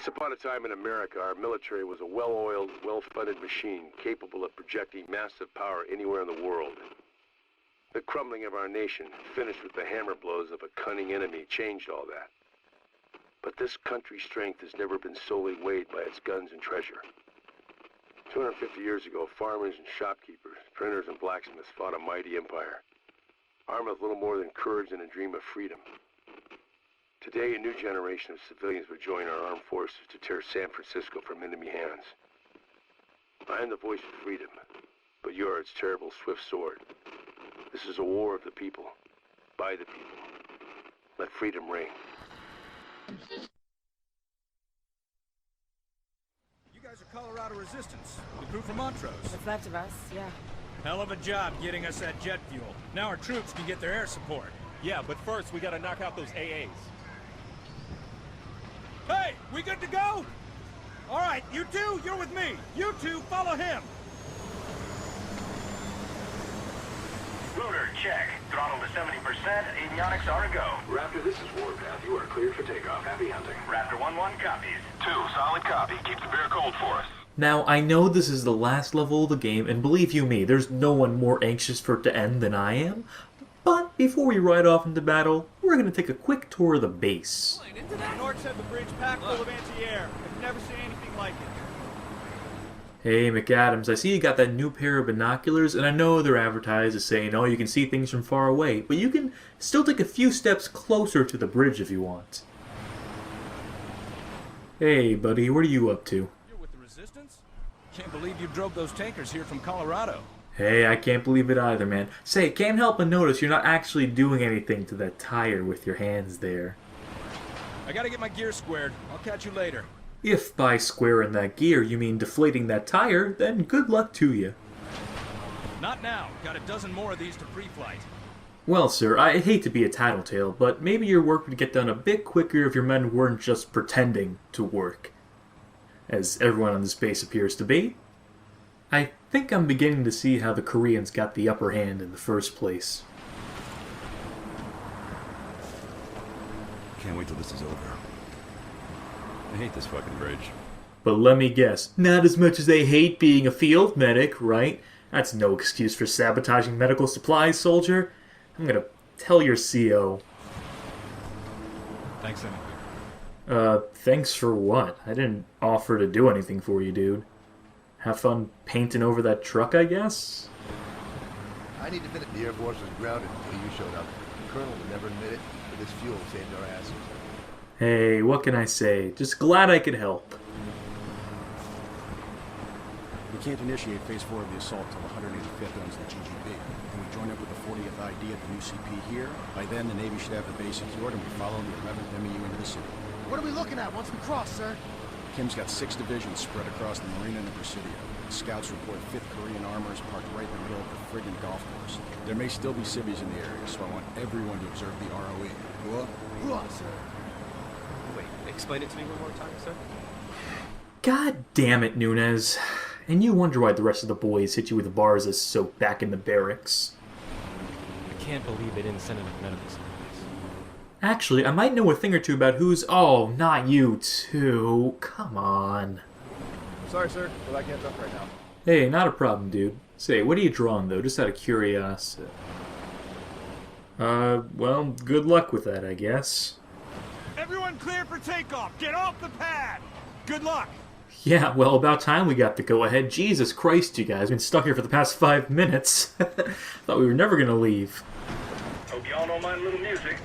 upon a time in America, our military was a well-oiled, well-funded machine capable of projecting massive power anywhere in the world. The crumbling of our nation, finished with the hammer blows of a cunning enemy, changed all that. But this country's strength has never been solely weighed by its guns and treasure. 250 years ago, farmers and shopkeepers, printers and blacksmiths fought a mighty empire, armed with little more than courage and a dream of freedom. Today, a new generation of civilians would join our armed forces to tear San Francisco from enemy hands. I am the voice of freedom, but you are its terrible, swift sword. This is a war of the people, by the people. Let freedom reign. You guys are Colorado Resistance, the crew from Montrose. What's left of us, yeah. Hell of a job getting us that jet fuel. Now our troops can get their air support. Yeah, but first we gotta knock out those AAs. Hey, we good to go? All right, you two, you're with me. You two, follow him. Rotor, check. Throttle to 70%. Avionics are a go. Raptor, this is Warpath. You are cleared for takeoff. Happy hunting. Raptor 1-1 copies. 2, solid copy. Keep the beer cold for us. Now, I know this is the last level of the game, and believe you me, there's no one more anxious for it to end than I am. But before we ride off into battle, we're going to take a quick tour of the base. Norks have the bridge packed full of anti-air. I've never seen anything like it. Hey, McAdams, I see you got that new pair of binoculars, and I know they're advertised as saying, oh, you can see things from far away, but you can still take a few steps closer to the bridge if you want. Hey, buddy, what are you up to? You're with the Resistance? Can't believe you drove those tankers here from Colorado. Hey, I can't believe it either, man. Say, can't help but notice you're not actually doing anything to that tire with your hands there. I gotta get my gear squared. I'll catch you later. If by squaring that gear you mean deflating that tire, then good luck to you. Not now. Got a dozen more of these to pre-flight. Well, sir, I hate to be a tattletale, but maybe your work would get done a bit quicker if your men weren't just pretending to work. As everyone on this base appears to be. I think I'm beginning to see how the Koreans got the upper hand in the first place. Can't wait till this is over. I hate this fucking bridge. But let me guess, not as much as they hate being a field medic, right? That's no excuse for sabotaging medical supplies, soldier. I'm gonna tell your CO. Thanks anyway. Thanks for what? I didn't offer to do anything for you, dude. Have fun painting over that truck, I guess? I need to admit it. The Air Force was grounded until you showed up. The Colonel would never admit it, but this fuel saved our asses. Hey, what can I say? Just glad I could help. We can't initiate Phase 4 of the assault till the 185th owns the GGB. When we join up with the 40th ID at the new CP here, by then the Navy should have the base secured and be following the 11th MEU into the city. What are we looking at once we cross, sir? Kim's got 6 divisions spread across the Marina and the Presidio. The scouts report 5th Korean armors parked right in the middle of the friggin' golf course. There may still be civvies in the area, so I want everyone to observe the ROE. What, sir? Wait, explain it to me one more time, sir? God damn it, Nunez. And you wonder why the rest of the boys hit you with bars as soaked back in the barracks. I can't believe they didn't send enough medical supplies. Actually, I might know a thing or two about who's... Oh, not you too. Come on. Sorry, sir, but I can't talk right now. Hey, not a problem, dude. Say, what are you drawing, though? Just out of curiosity. Well, good luck with that, I guess. Everyone clear for takeoff. Get off the pad. Good luck. Yeah, well, about time we got the go-ahead. Jesus Christ, you guys. Been stuck here for the past 5 minutes. Thought we were never gonna leave. Hope y'all don't mind a little music.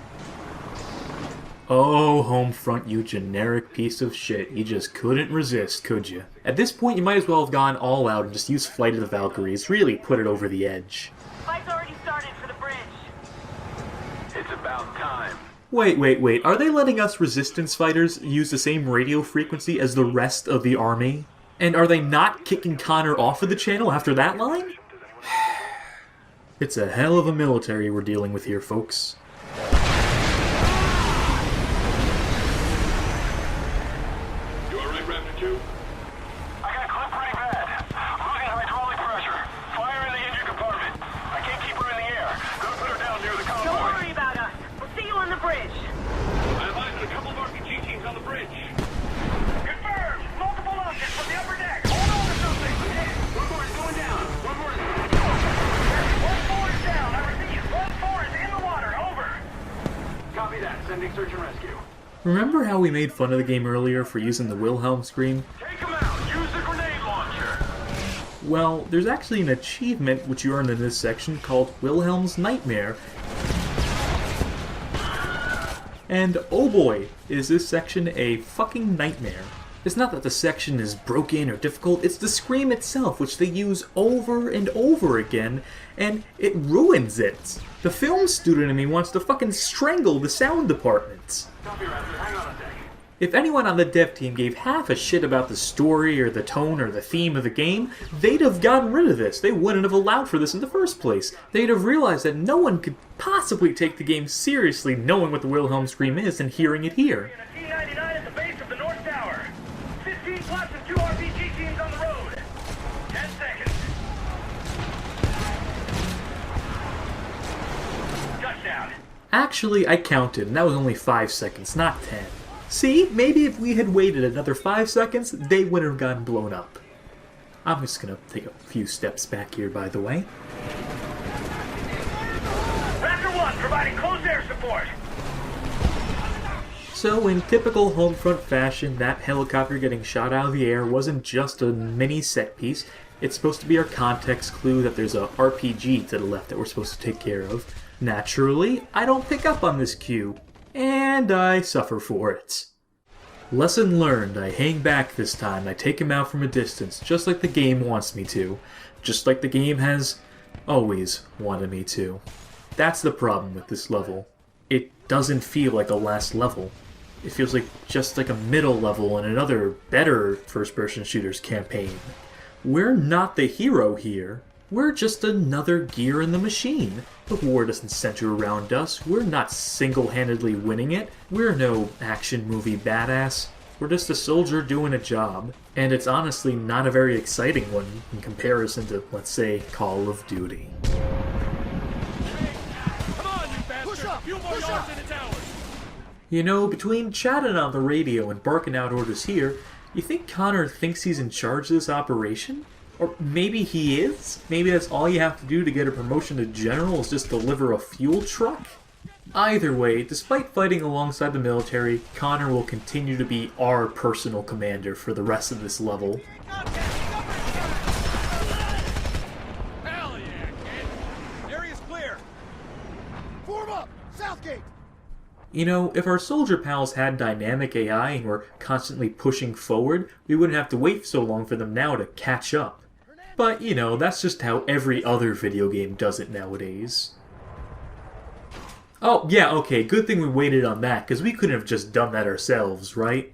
Oh, Homefront, you generic piece of shit. You just couldn't resist, could you? At this point, you might as well have gone all out and just used Flight of the Valkyries. Really put it over the edge. Fight's already started for the bridge. It's about time. Wait. Are they letting us Resistance fighters use the same radio frequency as the rest of the army? And are they not kicking Connor off of the channel after that line? It's a hell of a military we're dealing with here, folks. Remember how we made fun of the game earlier for using the Wilhelm scream? Take him out! Use the grenade launcher! Well, there's actually an achievement which you earn in this section called Wilhelm's Nightmare. And oh boy, is this section a fucking nightmare. It's not that the section is broken or difficult, it's the scream itself which they use over and over again, and it ruins it. The film student in me wants to fucking strangle the sound department. Copy, Raptor. Hang on a sec. If anyone on the dev team gave half a shit about the story or the tone or the theme of the game, they'd have gotten rid of this. They wouldn't have allowed for this in the first place. They'd have realized that no one could possibly take the game seriously knowing what the Wilhelm scream is and hearing it here. In a T-99 at the base of the North Tower. 15 plots and 2 RPG teams on the road. 10 seconds. Touchdown. Actually, I counted, and that was only 5 seconds, not 10. See, maybe if we had waited another 5 seconds, they wouldn't have gotten blown up. I'm just gonna take a few steps back here, by the way. Raptor 1 providing close air support. So, in typical Homefront fashion, that helicopter getting shot out of the air wasn't just a mini set piece. It's supposed to be our context clue that there's a RPG to the left that we're supposed to take care of. Naturally, I don't pick up on this cue, and I suffer for it. Lesson learned, I hang back this time, I take him out from a distance, just like the game wants me to. Just like the game has always wanted me to. That's the problem with this level. It doesn't feel like a last level. It feels like just like a middle level in another, better first-person shooters campaign. We're not the hero here. We're just another gear in the machine. The war doesn't center around us. We're not single-handedly winning it. We're no action movie badass. We're just a soldier doing a job. And it's honestly not a very exciting one in comparison to, let's say, Call of Duty. Come on, you bastard! Push up! Few more Push yards up! in the tower! You know, between chatting on the radio and barking out orders here, you think Connor thinks he's in charge of this operation? Or maybe he is? Maybe that's all you have to do to get a promotion to general is just deliver a fuel truck? Either way, despite fighting alongside the military, Connor will continue to be our personal commander for the rest of this level. Hell yeah, kid! Area's clear! Form up! Southgate! You know, if our soldier pals had dynamic AI and were constantly pushing forward, we wouldn't have to wait so long for them now to catch up. But, you know, that's just how every other video game does it nowadays. Oh, yeah, okay, good thing we waited on that, because we couldn't have just done that ourselves, right?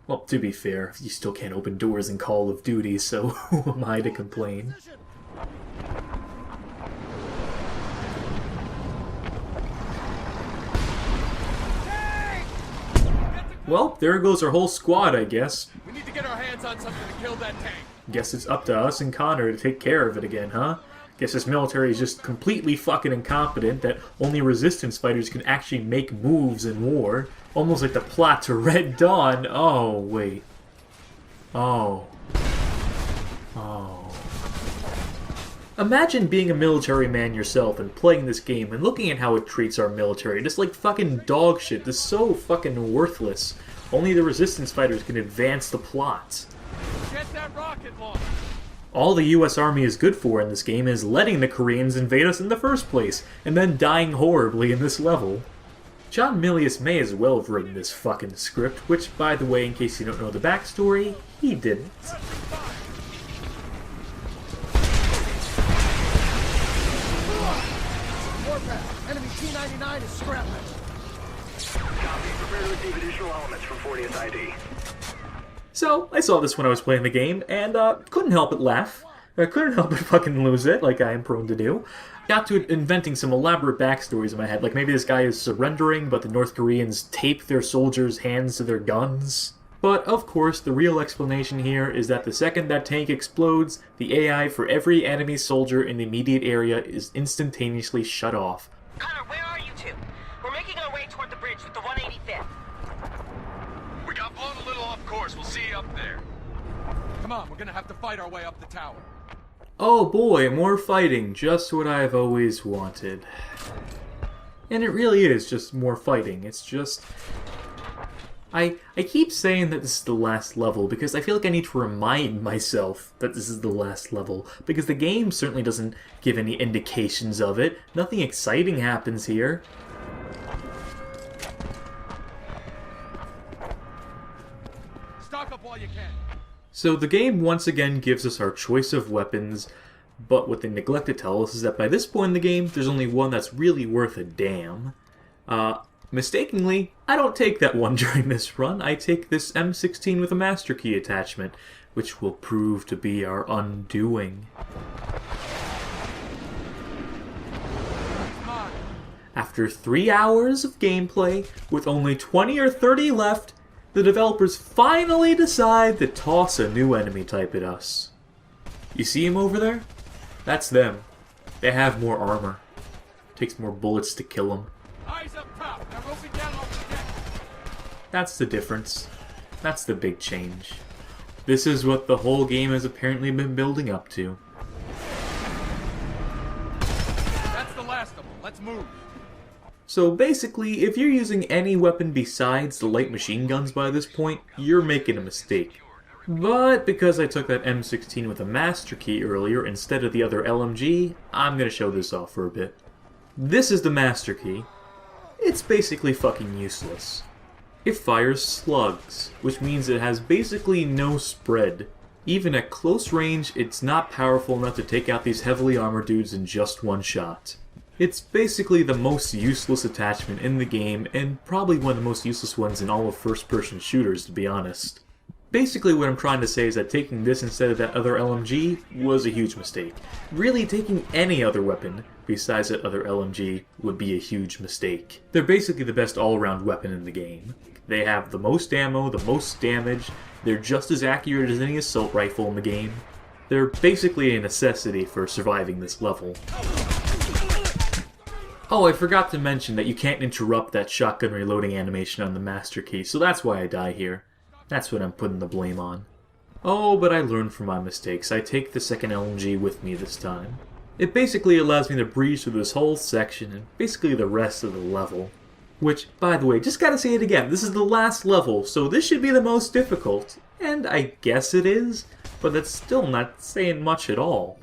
Well, to be fair, you still can't open doors in Call of Duty, so who am I to complain? Well, there goes our whole squad, I guess. We need to get our hands on something to kill that tank. Guess it's up to us and Connor to take care of it again, huh? Guess this military is just completely fucking incompetent that only resistance fighters can actually make moves in war. Almost like the plot to Red Dawn. Oh, wait. Oh. Imagine being a military man yourself and playing this game and looking at how it treats our military. Just like fucking dog shit. This is so fucking worthless. Only the resistance fighters can advance the plot. Get that rocket launch! All the US Army is good for in this game is letting the Koreans invade us in the first place, and then dying horribly in this level. John Milius may as well have written this fucking script, which, by the way, in case you don't know the backstory, he didn't. Warpath! Enemy T-99 is scrapping! Copy. Prepare to receive additional elements from 40th ID. So, I saw this when I was playing the game, and couldn't help but laugh. I couldn't help but fucking lose it, like I am prone to do. Got to inventing some elaborate backstories in my head, like maybe this guy is surrendering, but the North Koreans tape their soldiers' hands to their guns. But, of course, the real explanation here is that the second that tank explodes, the AI for every enemy soldier in the immediate area is instantaneously shut off. Connor, where are you two? We're making our way toward the bridge with the 185th. We got blown a little off course. We'll see you up there. Come on, we're gonna have to fight our way up the tower. Oh boy, more fighting, just what I've always wanted. And it really is just more fighting, it's just... I keep saying that this is the last level because I feel like I need to remind myself that this is the last level, because the game certainly doesn't give any indications of it. Nothing exciting happens here. Stock up while you can. So the game once again gives us our choice of weapons, but what they neglect to tell us is that by this point in the game, there's only one that's really worth a damn. Mistakenly, I don't take that one during this run. I take this M16 with a master key attachment, which will prove to be our undoing. After 3 hours of gameplay, with only 20 or 30 left, the developers finally decide to toss a new enemy type at us. You see him over there? That's them. They have more armor. Takes more bullets to kill them. Eyes up top. Now rope it down off the deck. That's the difference. That's the big change. This is what the whole game has apparently been building up to. That's the last of them. Let's move. So basically, if you're using any weapon besides the light machine guns by this point, you're making a mistake. But because I took that M16 with a master key earlier instead of the other LMG, I'm gonna show this off for a bit. This is the master key. It's basically fucking useless. It fires slugs, which means it has basically no spread. Even at close range, it's not powerful enough to take out these heavily armored dudes in just one shot. It's basically the most useless attachment in the game, and probably one of the most useless ones in all of first-person shooters, to be honest. Basically what I'm trying to say is that taking this instead of that other LMG was a huge mistake. Really, taking any other weapon besides that other LMG would be a huge mistake. They're basically the best all-around weapon in the game. They have the most ammo, the most damage, they're just as accurate as any assault rifle in the game. They're basically a necessity for surviving this level. Oh, I forgot to mention that you can't interrupt that shotgun reloading animation on the master key, so that's why I die here. That's what I'm putting the blame on. Oh, but I learned from my mistakes. I take the second LMG with me this time. It basically allows me to breeze through this whole section and basically the rest of the level. Which, by the way, just gotta say it again, this is the last level, so this should be the most difficult. And I guess it is, but that's still not saying much at all.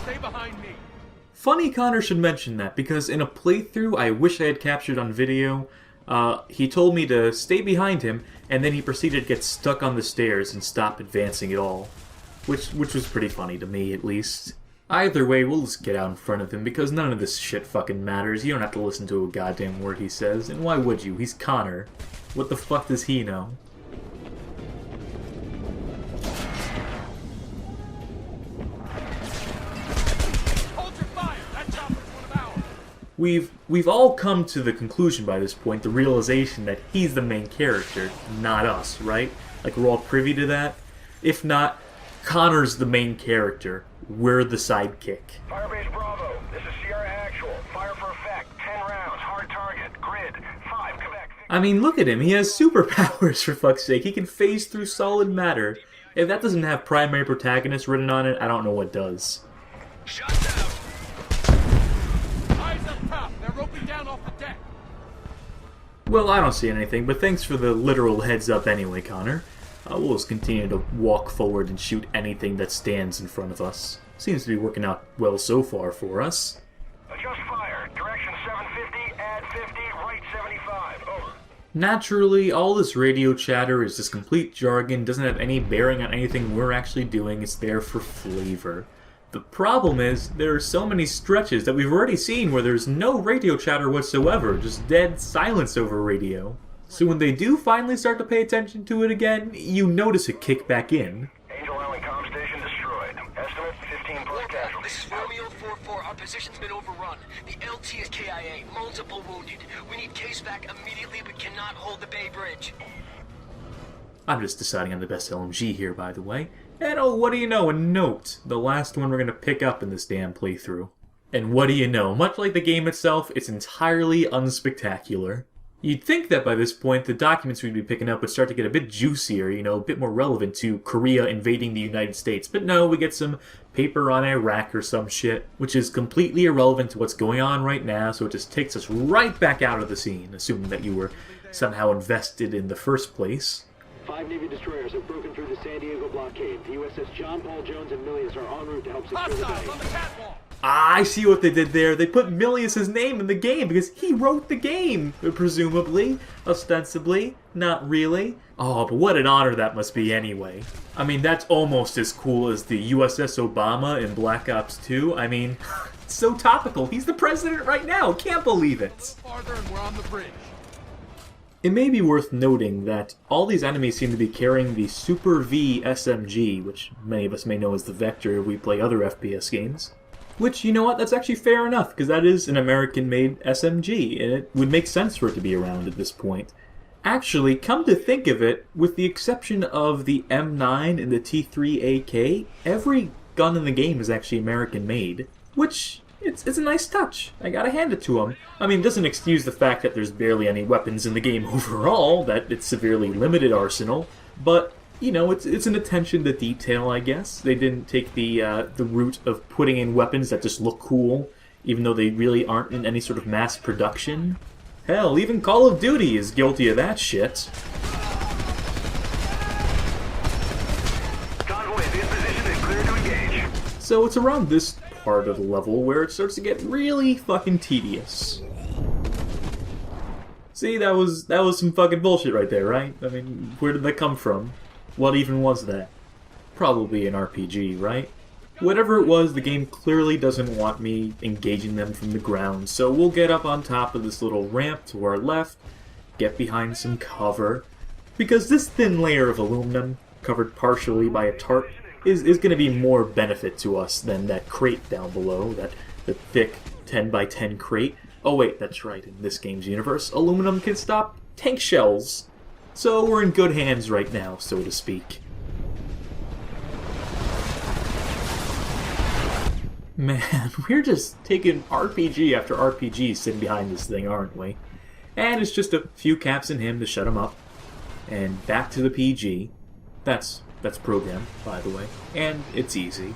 Stay behind me. Funny Connor should mention that, because in a playthrough I wish I had captured on video, he told me to stay behind him, and then he proceeded to get stuck on the stairs and stop advancing at all. Which was pretty funny to me, at least. Either way, we'll just get out in front of him, because none of this shit fucking matters. You don't have to listen to a goddamn word he says, and why would you? He's Connor. What the fuck does he know? We've all come to the conclusion by this point, the realization that he's the main character, not us, right? Like, we're all privy to that? If not, Connor's the main character. We're the sidekick. Firebase Bravo, this is Sierra Actual. Fire for effect, 10 rounds, hard target, grid, 5, Quebec. I mean, look at him. He has superpowers, for fuck's sake. He can phase through solid matter. If that doesn't have primary protagonist written on it, I don't know what does. Shut down! They're roping down off the deck. Well, I don't see anything, but thanks for the literal heads up anyway, Connor. We'll just continue to walk forward and shoot anything that stands in front of us. Seems to be working out well so far for us. Adjust fire. Direction 750, add 50, right 75. Over. Naturally, all this radio chatter is just complete jargon, doesn't have any bearing on anything we're actually doing, it's there for flavor. The problem is, there are so many stretches that we've already seen where there's no radio chatter whatsoever, just dead silence over radio. So when they do finally start to pay attention to it again, you notice it kick back in. Angel Island comm station destroyed. Estimate 15 plus casualties. This is Romeo 4-4. Our position's been overrun. The LT is KIA. Multiple wounded. We need case back immediately, but cannot hold the Bay Bridge. I'm just deciding on the best LMG here, by the way. And oh, what do you know, a note. The last one we're going to pick up in this damn playthrough. And what do you know, much like the game itself, it's entirely unspectacular. You'd think that by this point, the documents we'd be picking up would start to get a bit juicier, you know, a bit more relevant to Korea invading the United States. But no, we get some paper on Iraq or some shit, which is completely irrelevant to what's going on right now, so it just takes us right back out of the scene, assuming that you were somehow invested in the first place. 5 Navy destroyers have broken through the San Diego blockade. The USS John Paul Jones and Milius are en route to help secure the bay. On the catwalk! I see what they did there. They put Milius' name in the game because he wrote the game, presumably, ostensibly, not really. Oh, but what an honor that must be anyway. I mean, that's almost as cool as the USS Obama in Black Ops 2. I mean, it's so topical. He's the president right now. Can't believe it. Farther and we're on the bridge. It may be worth noting that all these enemies seem to be carrying the Super V SMG, which many of us may know as the Vector if we play other FPS games. Which, you know what, that's actually fair enough, because that is an American-made SMG, and it would make sense for it to be around at this point. Actually, come to think of it, with the exception of the M9 and the T3AK, every gun in the game is actually American-made, which, it's a nice touch. I gotta hand it to them. I mean, it doesn't excuse the fact that there's barely any weapons in the game overall, that it's severely limited arsenal, but you know, it's an attention to detail, I guess. They didn't take the route of putting in weapons that just look cool, even though they really aren't in any sort of mass production. Hell, even Call of Duty is guilty of that shit. Convoy is in position and clear to engage. So it's around this part of the level where it starts to get really fucking tedious. See, that was some fucking bullshit right there, right? I mean, where did that come from? What even was that? Probably an RPG, right? Whatever it was, the game clearly doesn't want me engaging them from the ground, so we'll get up on top of this little ramp to our left, get behind some cover, because this thin layer of aluminum, covered partially by a tarp, is going to be more benefit to us than that crate down below, the thick 10x10 crate. Oh wait, that's right, in this game's universe, aluminum can stop tank shells. So we're in good hands right now, so to speak. Man, we're just taking RPG after RPG sitting behind this thing, aren't we? And it's just a few caps in him to shut him up. And back to the PG. That's programmed, by the way. And it's easy.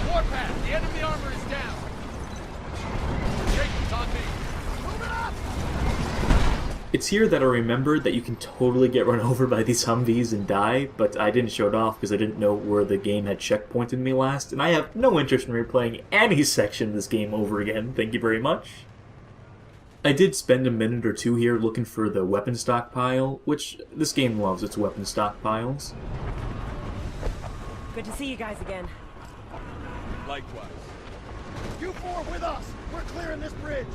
Warpath, the enemy armor is down. Jake, it's on me. Move it up! It's here that I remembered that you can totally get run over by these Humvees and die, but I didn't show it off because I didn't know where the game had checkpointed me last, and I have no interest in replaying any section of this game over again, thank you very much. I did spend a minute or two here looking for the weapon stockpile, which this game loves its weapon stockpiles. Good to see you guys again. Likewise. You four with us. We're clearing this bridge.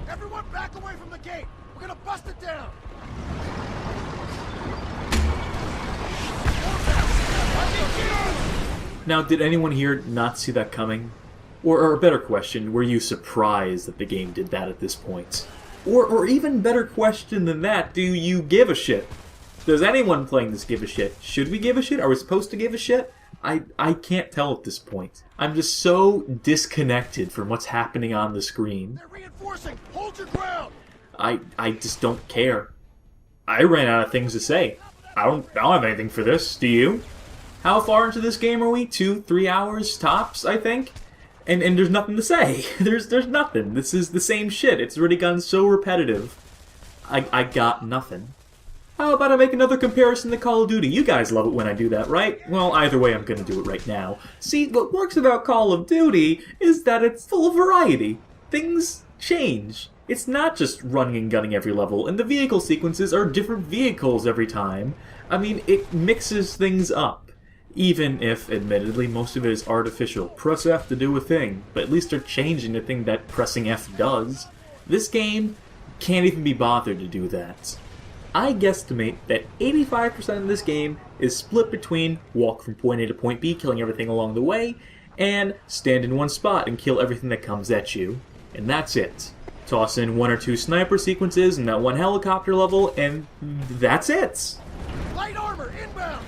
Everyone back away from the gate. We're gonna bust it down. Now, did anyone here not see that coming? Or a better question, were you surprised that the game did that at this point? Or even better question than that, do you give a shit? Does anyone playing this give a shit? Should we give a shit? Are we supposed to give a shit? I can't tell at this point. I'm just so disconnected from what's happening on the screen. They're reinforcing. Hold your ground. I just don't care. I ran out of things to say. I don't have anything for this. Do you? How far into this game are we? 2-3 hours tops, I think? And there's nothing to say. There's nothing. This is the same shit. It's already gotten so repetitive. I got nothing. How about I make another comparison to Call of Duty? You guys love it when I do that, right? Well, either way, I'm gonna do it right now. See, what works about Call of Duty is that it's full of variety. Things change. It's not just running and gunning every level, and the vehicle sequences are different vehicles every time. I mean, it mixes things up. Even if, admittedly, most of it is artificial. Press F to do a thing, but at least they're changing the thing that pressing F does. This game can't even be bothered to do that. I guesstimate that 85% of this game is split between walk from point A to point B, killing everything along the way, and stand in one spot and kill everything that comes at you. And that's it. Toss in 1 or 2 sniper sequences and that one helicopter level, and that's it! Light armor inbound.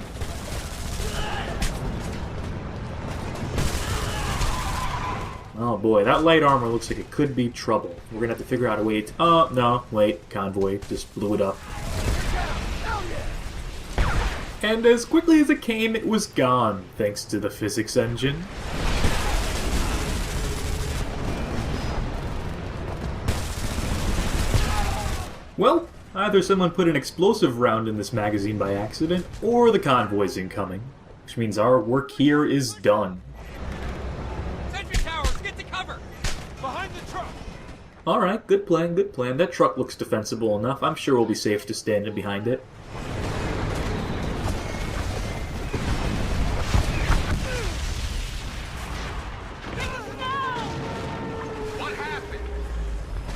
Oh boy, that light armor looks like it could be trouble. We're gonna have to figure out a way to... Oh, no, wait, convoy just blew it up. And as quickly as it came, it was gone, thanks to the physics engine. Well, either someone put an explosive round in this magazine by accident, or the convoy's incoming. Which means our work here is done. Sentry towers, get to cover! Behind the truck! Alright, good plan, good plan. That truck looks defensible enough. I'm sure we'll be safe just standing behind it. What happened?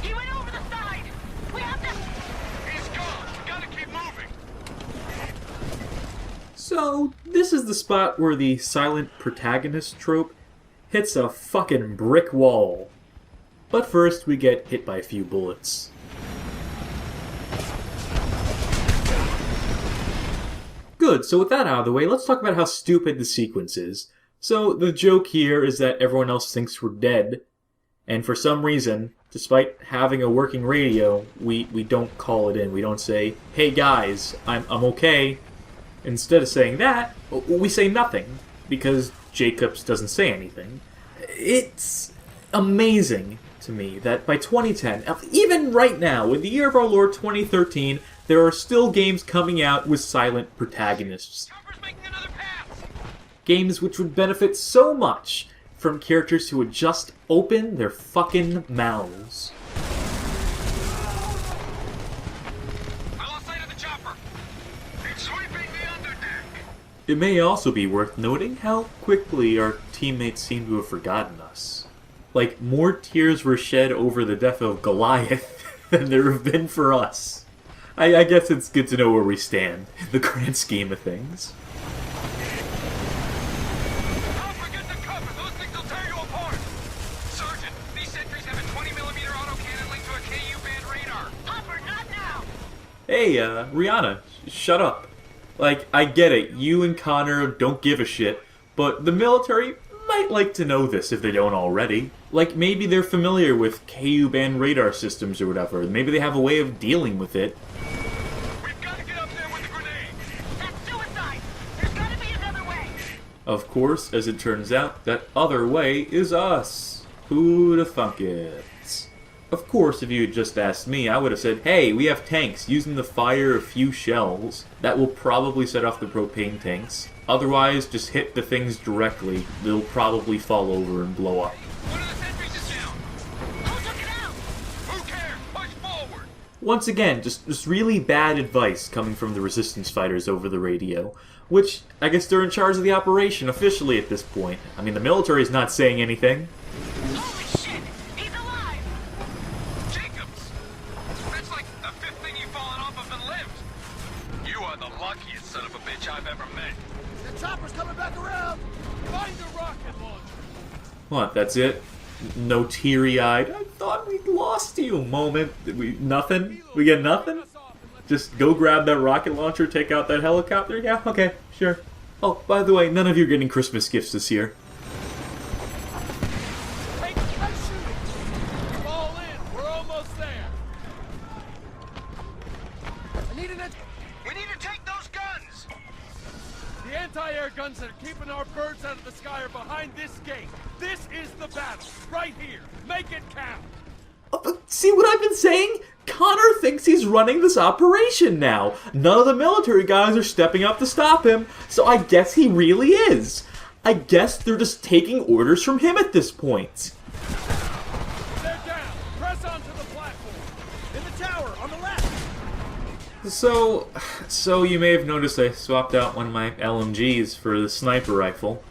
He went over the side! We have to... He's gone. We gotta keep moving. So, this is the spot where the silent protagonist trope hits a fucking brick wall. But first, we get hit by a few bullets. Good, so with that out of the way, let's talk about how stupid the sequence is. So, the joke here is that everyone else thinks we're dead, and for some reason, despite having a working radio, we don't call it in. We don't say, hey guys, I'm okay. Instead of saying that, we say nothing, because Jacobs doesn't say anything. It's amazing to me that by 2010, even right now, in the year of our Lord 2013, there are still games coming out with silent protagonists. Games which would benefit so much from characters who would just open their fucking mouths. It may also be worth noting how quickly our teammates seem to have forgotten us. Like, more tears were shed over the death of Goliath than there have been for us. I guess it's good to know where we stand in the grand scheme of things. Don't forget to cover. Those things will tear you apart. Sergeant, these sentries have a 20mm autocannon linked to a KU band radar. Hopper, not now! Hey, Rihanna, shut up. Like, I get it, you and Connor don't give a shit, but the military might like to know this if they don't already. Like, maybe they're familiar with KU band radar systems or whatever. Maybe they have a way of dealing with it. We've got to get up there with the grenade. That's suicide! There's gotta be another way! Of course, as it turns out, that other way is us. Who'da thunk it? Of course, if you had just asked me, I would have said, hey, we have tanks. Use them to fire a few shells. That will probably set off the propane tanks. Otherwise, just hit the things directly. They'll probably fall over and blow up. One of the sentries is down. Who took it out? Who cares? Push forward. Once again, just really bad advice coming from the resistance fighters over the radio. Which, I guess they're in charge of the operation officially at this point. I mean, the military's not saying anything. Holy shit! He's alive! Jacobs! That's like the fifth thing you've fallen off of and lived. You are the luckiest son of a bitch I've ever met. The chopper's coming back around! Find a rocket launcher! What, that's it? No teary-eyed, I thought we'd lost you moment. Nothing? We get nothing? Just go grab that rocket launcher, take out that helicopter? Yeah, okay, sure. Oh, by the way, none of you are getting Christmas gifts this year. Hey, I'm shooting! Fall in, we're almost there! I need an... We need to take those guns. The anti-air guns that are keeping our birds out of the sky are behind this gate. This is the battle, right here. Make it count. See what I've been saying? Connor thinks he's running this operation now. None of the military guys are stepping up to stop him, so I guess he really is. I guess they're just taking orders from him at this point. They're down. Press onto the platform. In the tower, on the left! So you may have noticed I swapped out one of my LMGs for the sniper rifle.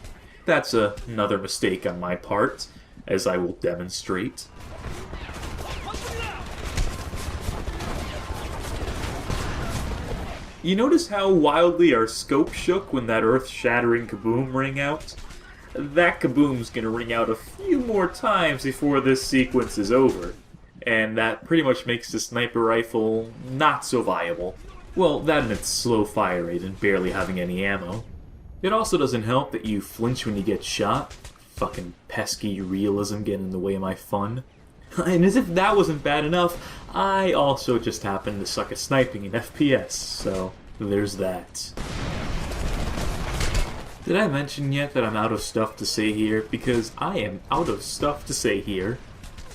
That's another mistake on my part, as I will demonstrate. You notice how wildly our scope shook when that earth-shattering kaboom rang out? That kaboom's gonna ring out a few more times before this sequence is over. And that pretty much makes the sniper rifle not so viable. Well, that and its slow fire rate and barely having any ammo. It also doesn't help that you flinch when you get shot. Fucking pesky realism getting in the way of my fun. And as if that wasn't bad enough, I also just happen to suck at sniping in FPS, so there's that. Did I mention yet that I'm out of stuff to say here? Because I am out of stuff to say here.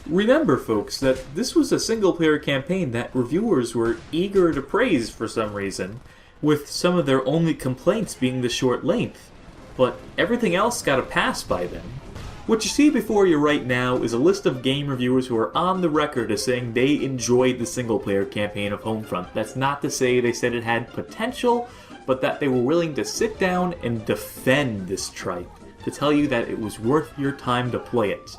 Remember, folks, that this was a single-player campaign that reviewers were eager to praise for some reason, with some of their only complaints being the short length. But everything else got a pass by them. What you see before you right now is a list of game reviewers who are on the record as saying they enjoyed the single-player campaign of Homefront. That's not to say they said it had potential, but that they were willing to sit down and defend this tripe, to tell you that it was worth your time to play it.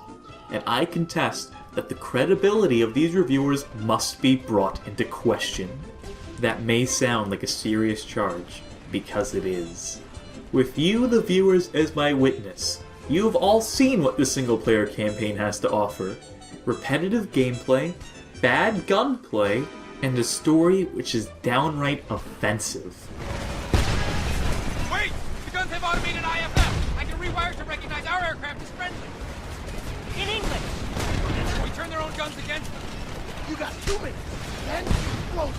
And I contest that the credibility of these reviewers must be brought into question. That may sound like a serious charge, because it is. With you, the viewers, as my witness, you have all seen what the single-player campaign has to offer. Repetitive gameplay, bad gunplay, and a story which is downright offensive. Wait! The guns have automated IFF! I can rewire to recognize our aircraft as friendly! In English! We turn their own guns against them. You got 2 minutes, then explode.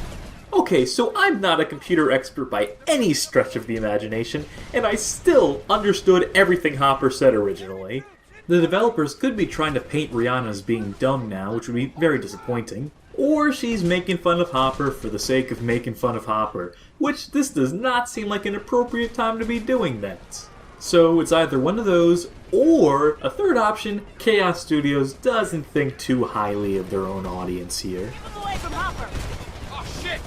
Okay, so I'm not a computer expert by any stretch of the imagination, and I still understood everything Hopper said originally. The developers could be trying to paint Rihanna as being dumb now, which would be very disappointing. Or she's making fun of Hopper for the sake of making fun of Hopper, which this does not seem like an appropriate time to be doing that. So it's either one of those, or a third option, Chaos Studios doesn't think too highly of their own audience here. Keep them away from Hopper. Oh shit!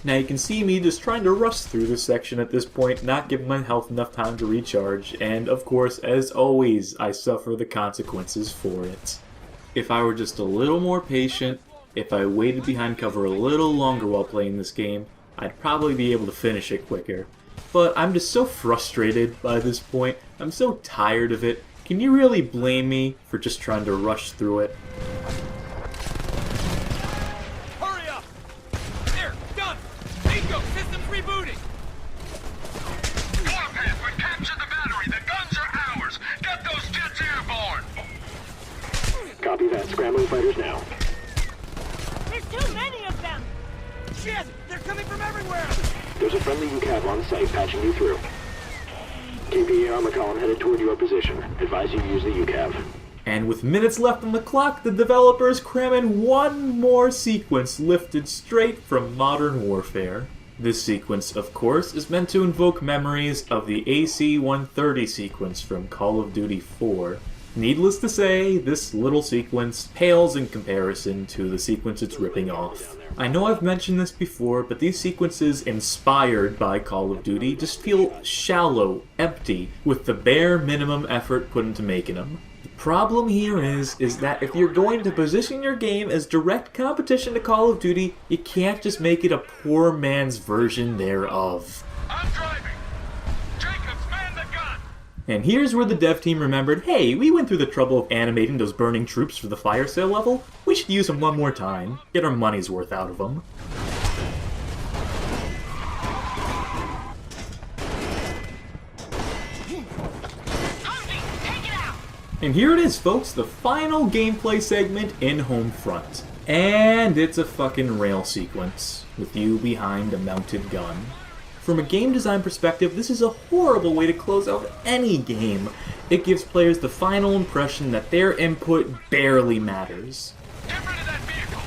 Now you can see me just trying to rush through this section at this point, not giving my health enough time to recharge, and of course, as always, I suffer the consequences for it. If I were just a little more patient, if I waited behind cover a little longer while playing this game, I'd probably be able to finish it quicker. But I'm just so frustrated by this point, I'm so tired of it. Can you really blame me for just trying to rush through it? Hurry up! There, done! Bingo! System's rebooting! Warpath, we captured the battery. The guns are ours. Get those jets airborne. Copy that. Scrambling fighters now. There's too many of them. Shit! They're coming from everywhere! There's a friendly UCAV on site patching you through. KPA armor column headed toward your position. Advise you use the UCAV. And with minutes left on the clock, the developers cram in one more sequence lifted straight from Modern Warfare. This sequence, of course, is meant to invoke memories of the AC-130 sequence from Call of Duty 4. Needless to say, this little sequence pales in comparison to the sequence it's ripping off. I know I've mentioned this before, but these sequences inspired by Call of Duty just feel shallow, empty, with the bare minimum effort put into making them. The problem here is that if you're going to position your game as direct competition to Call of Duty, you can't just make it a poor man's version thereof. I'm driving. Jacobs, man the gun. And here's where the dev team remembered, hey, we went through the trouble of animating those burning troops for the fire sale level. We should use them one more time. Get our money's worth out of them. And here it is, folks, the final gameplay segment in Homefront. And it's a fucking rail sequence, with you behind a mounted gun. From a game design perspective, this is a horrible way to close out any game. It gives players the final impression that their input barely matters. Get rid of that vehicle.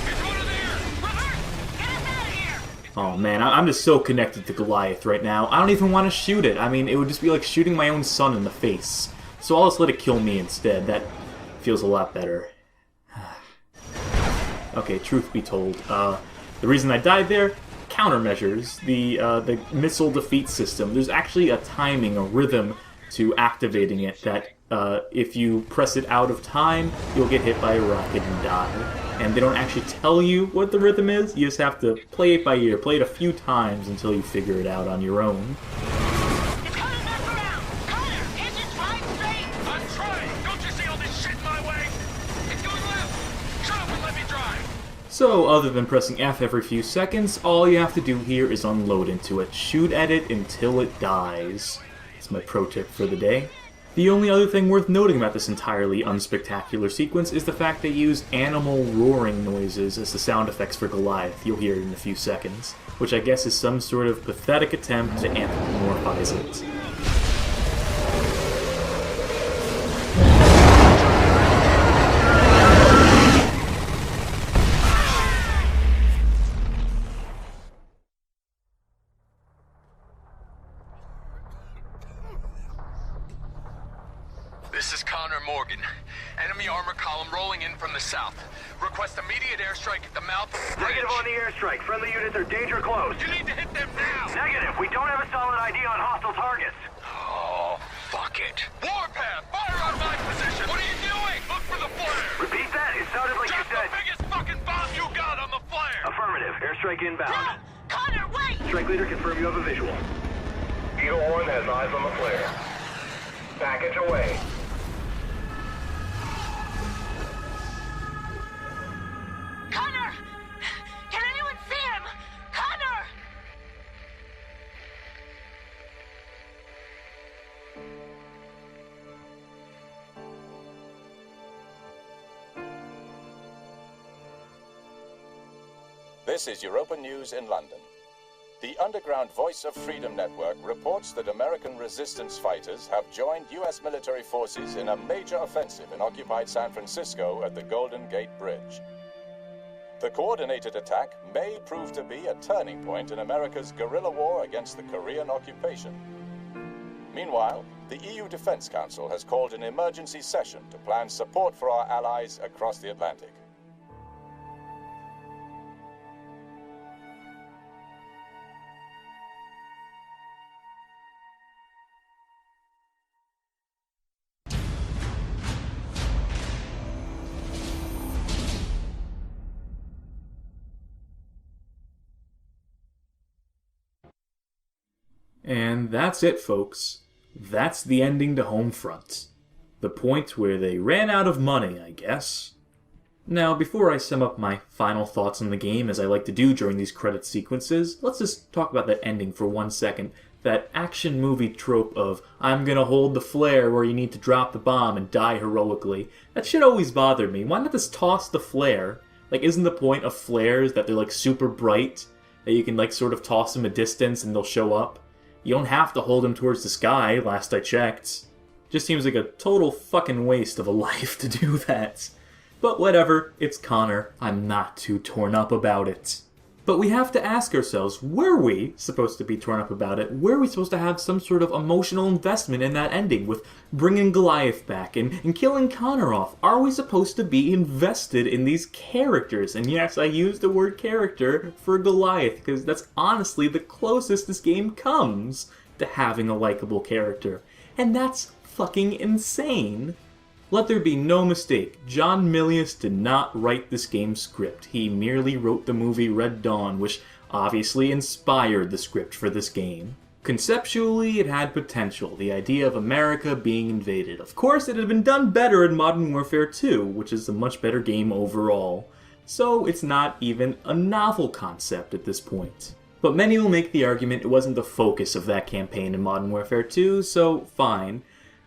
It's one of theirs. Get us out of here! Oh man, I'm just so connected to Goliath right now. I don't even want to shoot it. I mean, it would just be like shooting my own son in the face. So I'll just let it kill me instead. That feels a lot better. Okay, truth be told, the reason I died there, countermeasures, the missile defeat system. There's actually a timing, a rhythm to activating it that if you press it out of time, you'll get hit by a rocket and die. And they don't actually tell you what the rhythm is, you just have to play it by ear, play it a few times until you figure it out on your own. It's coming back around! Connor, engines right straight! I'm trying. Don't you see all this shit in my way? It's going left. Shut up and let me drive. So, other than pressing F every few seconds, all you have to do here is unload into it. Shoot at it until it dies. That's my pro tip for the day. The only other thing worth noting about this entirely unspectacular sequence is the fact they use animal roaring noises as the sound effects for Goliath. You'll hear it in a few seconds, which I guess is some sort of pathetic attempt to anthropomorphize it. This is Connor Morgan. Enemy armor column rolling in from the south. Request immediate airstrike at the mouth of the bridge. Negative on the airstrike. Friendly units are danger close. You need to hit them now! Negative. We don't have a solid ID on hostile targets. Oh, fuck it. Warpath, fire on my position! What are you doing? Look for the flare! Repeat that. It sounded like Drop you said. the biggest fucking bomb you got on the flare! Affirmative. Airstrike inbound. No! Connor, wait! Strike leader, confirm you have a visual. Eagle 1 has eyes on the flare. Package away. Connor! Can anyone see him? Connor! This is Europa News in London. The Underground Voice of Freedom Network reports that American resistance fighters have joined U.S. military forces in a major offensive in occupied San Francisco at the Golden Gate Bridge. The coordinated attack may prove to be a turning point in America's guerrilla war against the Korean occupation. Meanwhile, the EU Defense Council has called an emergency session to plan support for our allies across the Atlantic. And that's it, folks. That's the ending to Homefront. The point where they ran out of money, I guess. Now, before I sum up my final thoughts on the game, as I like to do during these credit sequences, let's just talk about that ending for 1 second. That action movie trope of, I'm gonna hold the flare where you need to drop the bomb and die heroically. That shit always bothered me. Why not just toss the flare? Like, isn't the point of flares that they're, like, super bright? That you can, like, sort of toss them a distance and they'll show up? You don't have to hold them towards the sky, last I checked. Just seems like a total fucking waste of a life to do that. But whatever, it's Connor. I'm not too torn up about it. But we have to ask ourselves, were we supposed to be torn up about it? Were we supposed to have some sort of emotional investment in that ending with bringing Goliath back and killing Connor off? Are we supposed to be invested in these characters? And yes, I use the word character for Goliath because that's honestly the closest this game comes to having a likable character. And that's fucking insane. Let there be no mistake, John Milius did not write this game's script. He merely wrote the movie Red Dawn, which obviously inspired the script for this game. Conceptually, it had potential, the idea of America being invaded. Of course, it had been done better in Modern Warfare 2, which is a much better game overall. So it's not even a novel concept at this point. But many will make the argument it wasn't the focus of that campaign in Modern Warfare 2, so fine.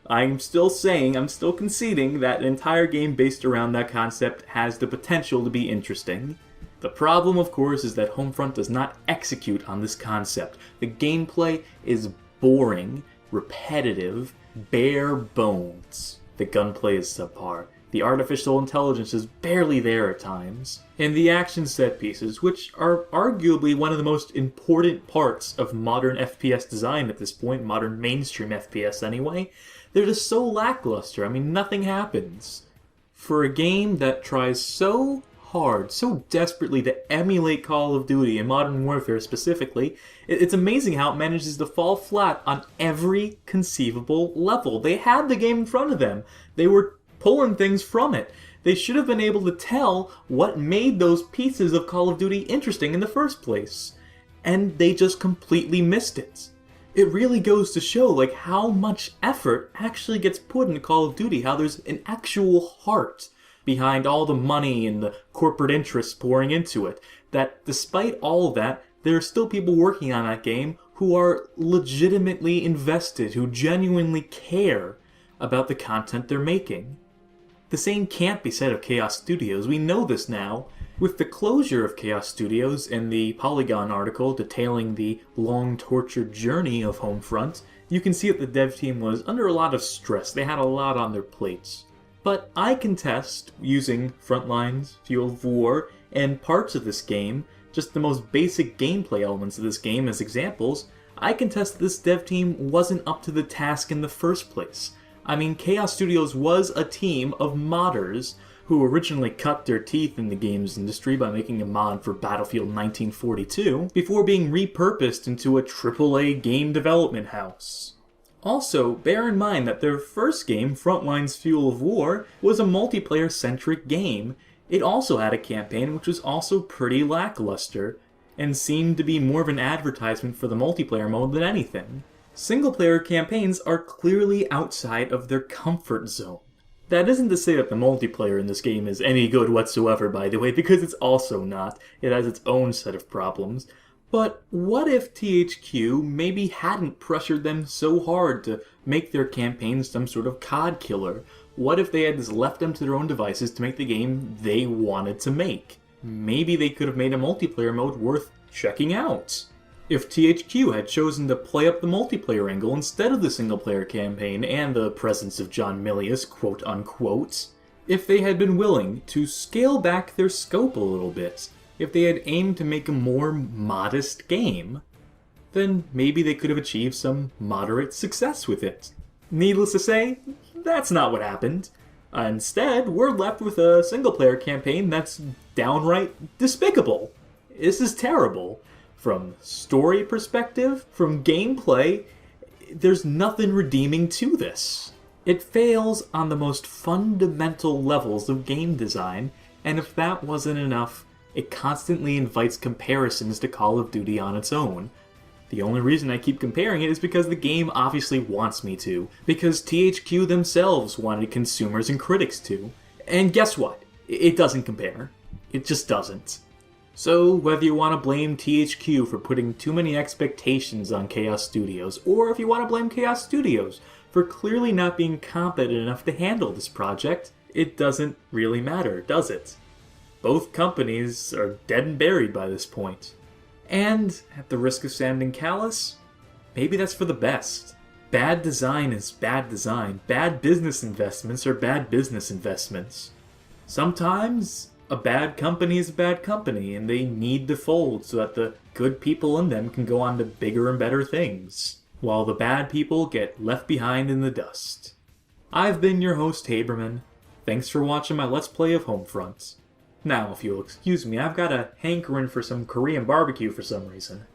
I'm still conceding that an entire game based around that concept has the potential to be interesting. The problem, of course, is that Homefront does not execute on this concept. The gameplay is boring, repetitive, bare bones. The gunplay is subpar. The artificial intelligence is barely there at times. And the action set pieces, which are arguably one of the most important parts of modern FPS design at this point, modern mainstream FPS anyway, they're just so lackluster. I mean, nothing happens. For a game that tries so hard, so desperately to emulate Call of Duty and Modern Warfare specifically, it's amazing how it manages to fall flat on every conceivable level. They had the game in front of them. They were pulling things from it. They should have been able to tell what made those pieces of Call of Duty interesting in the first place. And they just completely missed it. It really goes to show like how much effort actually gets put into Call of Duty, how there's an actual heart behind all the money and the corporate interests pouring into it, that despite all of that, there are still people working on that game who are legitimately invested, who genuinely care about the content they're making. The same can't be said of Chaos Studios. We know this now. With the closure of Chaos Studios and the Polygon article detailing the long tortured journey of Homefront, you can see that the dev team was under a lot of stress. They had a lot on their plates. But I contest, using Frontline's Fuel of War and parts of this game, just the most basic gameplay elements of this game as examples, I contest that this dev team wasn't up to the task in the first place. I mean, Chaos Studios was a team of modders who originally cut their teeth in the games industry by making a mod for Battlefield 1942, before being repurposed into a AAA game development house. Also, bear in mind that their first game, Frontline's Fuel of War, was a multiplayer-centric game. It also had a campaign which was also pretty lackluster, and seemed to be more of an advertisement for the multiplayer mode than anything. Single-player campaigns are clearly outside of their comfort zone. That isn't to say that the multiplayer in this game is any good whatsoever, by the way, because it's also not. It has its own set of problems. But what if THQ maybe hadn't pressured them so hard to make their campaigns some sort of COD killer? What if they had just left them to their own devices to make the game they wanted to make? Maybe they could have made a multiplayer mode worth checking out. If THQ had chosen to play up the multiplayer angle instead of the single-player campaign and the presence of John Milius, quote-unquote, if they had been willing to scale back their scope a little bit, if they had aimed to make a more modest game, then maybe they could have achieved some moderate success with it. Needless to say, that's not what happened. Instead, we're left with a single-player campaign that's downright despicable. This is terrible. From story perspective, from gameplay, there's nothing redeeming to this. It fails on the most fundamental levels of game design, and if that wasn't enough, it constantly invites comparisons to Call of Duty on its own. The only reason I keep comparing it is because the game obviously wants me to, because THQ themselves wanted consumers and critics to. And guess what? It doesn't compare. It just doesn't. So, whether you want to blame THQ for putting too many expectations on Chaos Studios, or if you want to blame Chaos Studios for clearly not being competent enough to handle this project, it doesn't really matter, does it? Both companies are dead and buried by this point. And, at the risk of sounding callous, maybe that's for the best. Bad design is bad design. Bad business investments are bad business investments. Sometimes a bad company is a bad company, and they need to fold so that the good people in them can go on to bigger and better things, while the bad people get left behind in the dust. I've been your host, Haberman. Thanks for watching my Let's Play of Homefront. Now, if you'll excuse me, I've got a hankering for some Korean barbecue for some reason.